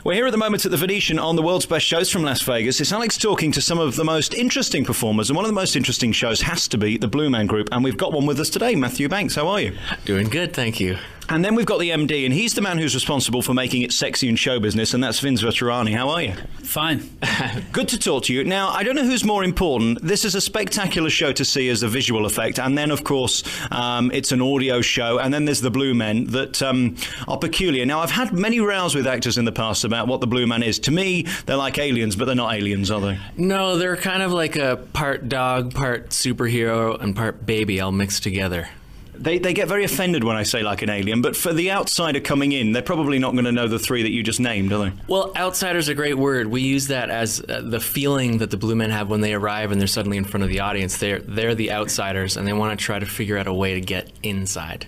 We're here at the moment at the Venetian on the world's best shows from Las Vegas. It's Alex talking to some of the most interesting performers, and one of the most interesting shows has to be the Blue Man Group, and we've got one with us today. Matthew Banks, how are you? Doing good, thank you. And then we've got the MD, and he's the man who's responsible for making it sexy in show business, and that's Vince Veterani. How are you? Fine. Good to talk to you. Now, I don't know who's more important. This is a spectacular show to see as a visual effect, and then, of course, it's an audio show, and then there's the Blue Men that are peculiar. Now, I've had many rows with actors in the past about what the Blue Man is. To me, they're like aliens, but they're not aliens, are they? No, they're kind of like a part dog, part superhero, and part baby all mixed together. They get very offended when I say like an alien, but for the outsider coming in, they're probably not going to know the three that you just named, are they? Well, outsider's a great word. We use that as the feeling that the Blue Men have when they arrive and they're suddenly in front of the audience. They're the outsiders, and they want to try to figure out a way to get inside.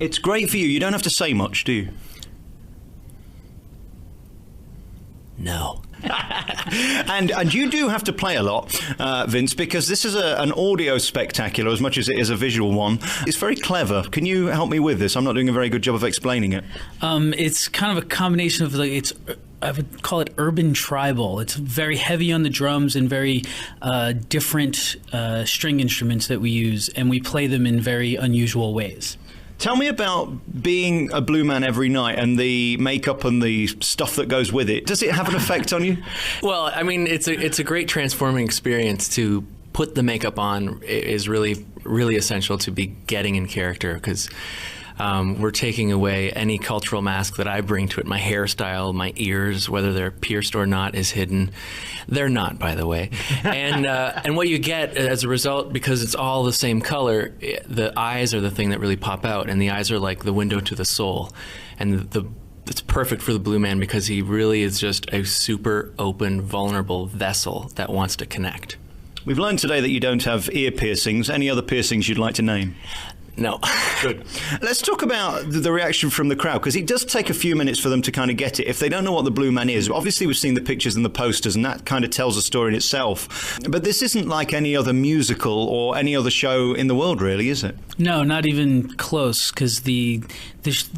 It's great for you. You don't have to say much, do you? No. And you do have to play a lot, Vince, because this is an audio spectacular as much as it is a visual one. It's very clever. Can you help me with this? I'm not doing a very good job of explaining it. It's kind of a combination of I would call it urban tribal. It's very heavy on the drums and very different string instruments that we use, and we play them in very unusual ways. Tell me about being a Blue Man every night and the makeup and the stuff that goes with it. Does it have an effect on you? Well, I mean, it's a great transforming experience. To put the makeup on is really, really essential to be getting in character, because we're taking away any cultural mask that I bring to it. My hairstyle, my ears, whether they're pierced or not, is hidden. They're not, by the way. And what you get as a result, because it's all the same color, the eyes are the thing that really pop out, and the eyes are like the window to the soul. And it's perfect for the Blue Man because he really is just a super open, vulnerable vessel that wants to connect. We've learned today that you don't have ear piercings. Any other piercings you'd like to name? No. Good. Let's talk about the reaction from the crowd, because it does take a few minutes for them to kind of get it. If they don't know what the Blue Man is, obviously we've seen the pictures and the posters, and that kind of tells a story in itself. But this isn't like any other musical or any other show in the world, really, is it? No, not even close, because the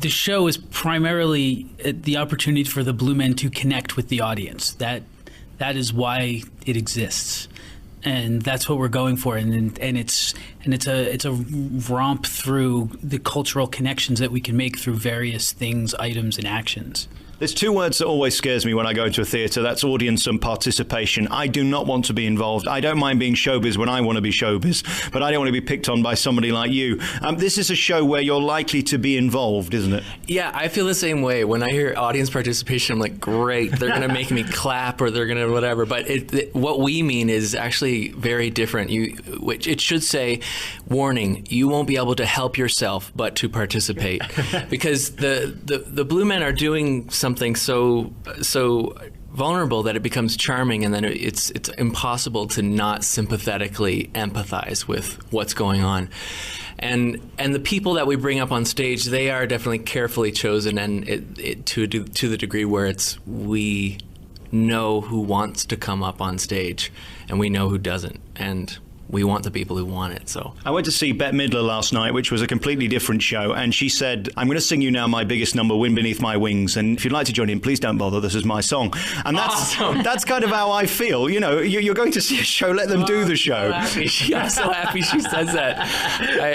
show is primarily the opportunity for the Blue Men to connect with the audience. That is why it exists. And that's what we're going for, and it's a romp through the cultural connections that we can make through various things, items, and actions. There's two words that always scares me when I go into a theatre. That's audience and participation. I do not want to be involved. I don't mind being showbiz when I want to be showbiz, but I don't want to be picked on by somebody like you. This is a show where you're likely to be involved, isn't it? Yeah, I feel the same way. When I hear audience participation, I'm like, great, they're going to make me clap or they're going to whatever. But what we mean is actually very different. It should say, warning, you won't be able to help yourself but to participate. Because the Blue Men are doing something so vulnerable that it becomes charming, and then it's impossible to not sympathetically empathize with what's going on. And the people that we bring up on stage, they are definitely carefully chosen, and to the degree where we know who wants to come up on stage and we know who doesn't, and we want the people who want it. So I went to see Bette Midler last night, which was a completely different show, and she said, I'm going to sing you now my biggest number, Wind Beneath My Wings, and if you'd like to join in, please don't bother, this is my song. And that's kind of how I feel. You know, you're going to see a show, let them do the show. I'm so happy she says that.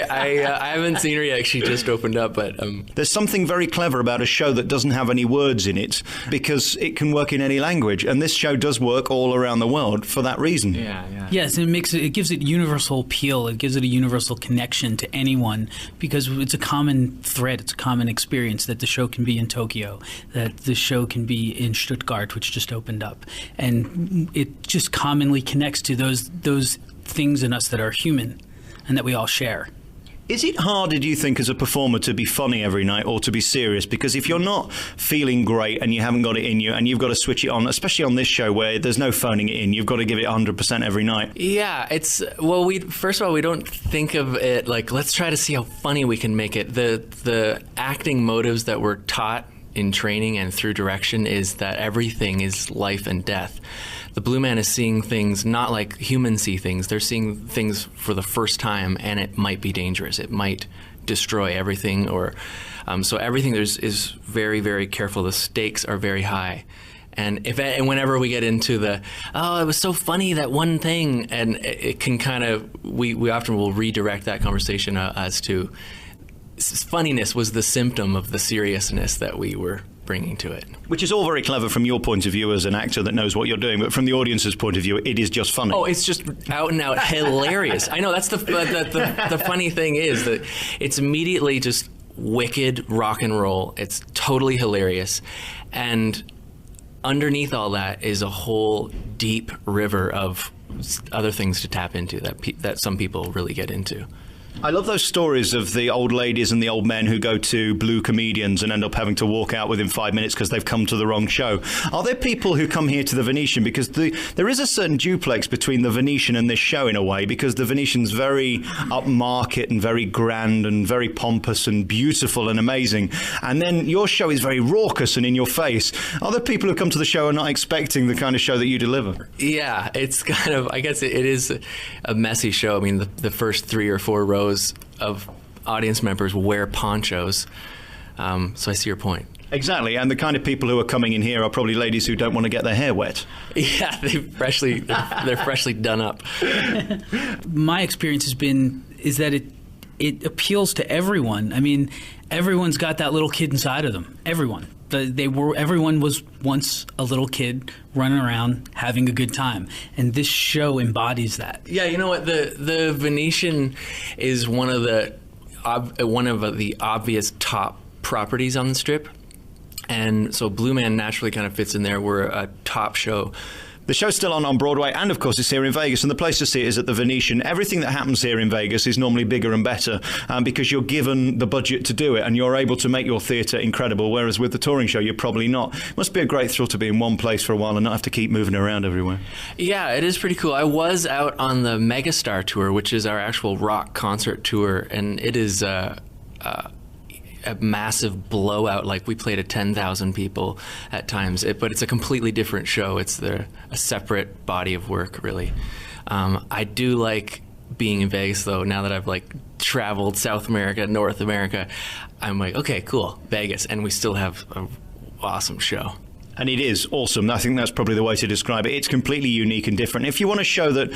I haven't seen her yet, she just opened up, but there's something very clever about a show that doesn't have any words in it, because it can work in any language, and this show does work all around the world for that reason. Yeah. Yes, it gives it universal appeal. It gives it a universal connection to anyone, because it's a common thread, it's a common experience that the show can be in Tokyo, that the show can be in Stuttgart, which just opened up, and it just commonly connects to those things in us that are human and that we all share. Is it harder, do you think, as a performer to be funny every night or to be serious? Because if you're not feeling great and you haven't got it in you and you've got to switch it on, especially on this show where there's no phoning it in, you've got to give it 100% every night. Yeah, first of all, we don't think of it like, let's try to see how funny we can make it. The acting motives that we're taught in training and through direction is that everything is life and death. The Blue Man is seeing things not like humans see things. They're seeing things for the first time, and it might be dangerous. It might destroy everything, or so everything is very, very careful. The stakes are very high, And whenever we get into the, oh, it was so funny, that one thing, and it can kind of, we often will redirect that conversation as to funniness was the symptom of the seriousness that we were bringing to it. Which is all very clever from your point of view as an actor that knows what you're doing, but from the audience's point of view, it is just funny. Oh, it's just out and out hilarious. I know, that's the funny thing is that it's immediately just wicked rock and roll. It's totally hilarious. And underneath all that is a whole deep river of other things to tap into that some people really get into. I love those stories of the old ladies and the old men who go to blue comedians and end up having to walk out within 5 minutes because they've come to the wrong show. Are there people who come here to the Venetian? Because there is a certain duplex between the Venetian and this show in a way, because the Venetian's very upmarket and very grand and very pompous and beautiful and amazing. And then your show is very raucous and in your face. Are there people who come to the show and are not expecting the kind of show that you deliver? Yeah, it's kind of, I guess it is a messy show. I mean, the first 3 or 4 rows of audience members wear ponchos, so I see your point. Exactly, and the kind of people who are coming in here are probably ladies who don't want to get their hair wet. Yeah, they're freshly done up. My experience is that it appeals to everyone. I mean, everyone's got that little kid inside of them. Everyone. Everyone was once a little kid running around having a good time, and this show embodies that. Yeah, you know what? The Venetian is one of the obvious top properties on the Strip, and so Blue Man naturally kind of fits in there. We're a top show. The show's still on Broadway, and of course it's here in Vegas, and the place to see it is at the Venetian. Everything that happens here in Vegas is normally bigger and better because you're given the budget to do it, and you're able to make your theatre incredible, whereas with the touring show, you're probably not. It must be a great thrill to be in one place for a while and not have to keep moving around everywhere. Yeah, it is pretty cool. I was out on the Megastar Tour, which is our actual rock concert tour, and it is a massive blowout. Like, we played to 10,000 people at times, but it's a completely different show. It's a separate body of work, really. I do like being in Vegas, though. Now that I've traveled South America, North America, I'm like, okay, cool, Vegas, and we still have an awesome show. And it is awesome. I think that's probably the way to describe it. It's completely unique and different. If you want a show that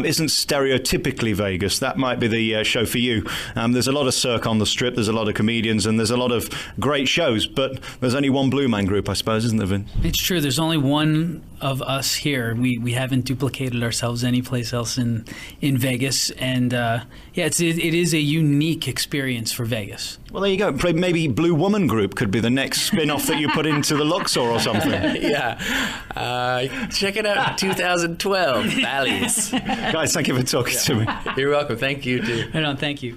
isn't stereotypically Vegas, that might be the show for you. There's a lot of cirque on the Strip, there's a lot of comedians, and there's a lot of great shows, but there's only one Blue Man group, I suppose, isn't there, Vin? It's true. There's only one of us here. We haven't duplicated ourselves anyplace else in Vegas, and it is a unique experience for Vegas. Well, there you go. Maybe Blue Woman Group could be the next spin-off that you put into the Luxor or something. Yeah. Check it out, 2012, Valleys. Guys, thank you for talking to me. You're welcome. Thank you, too. Right on. Thank you.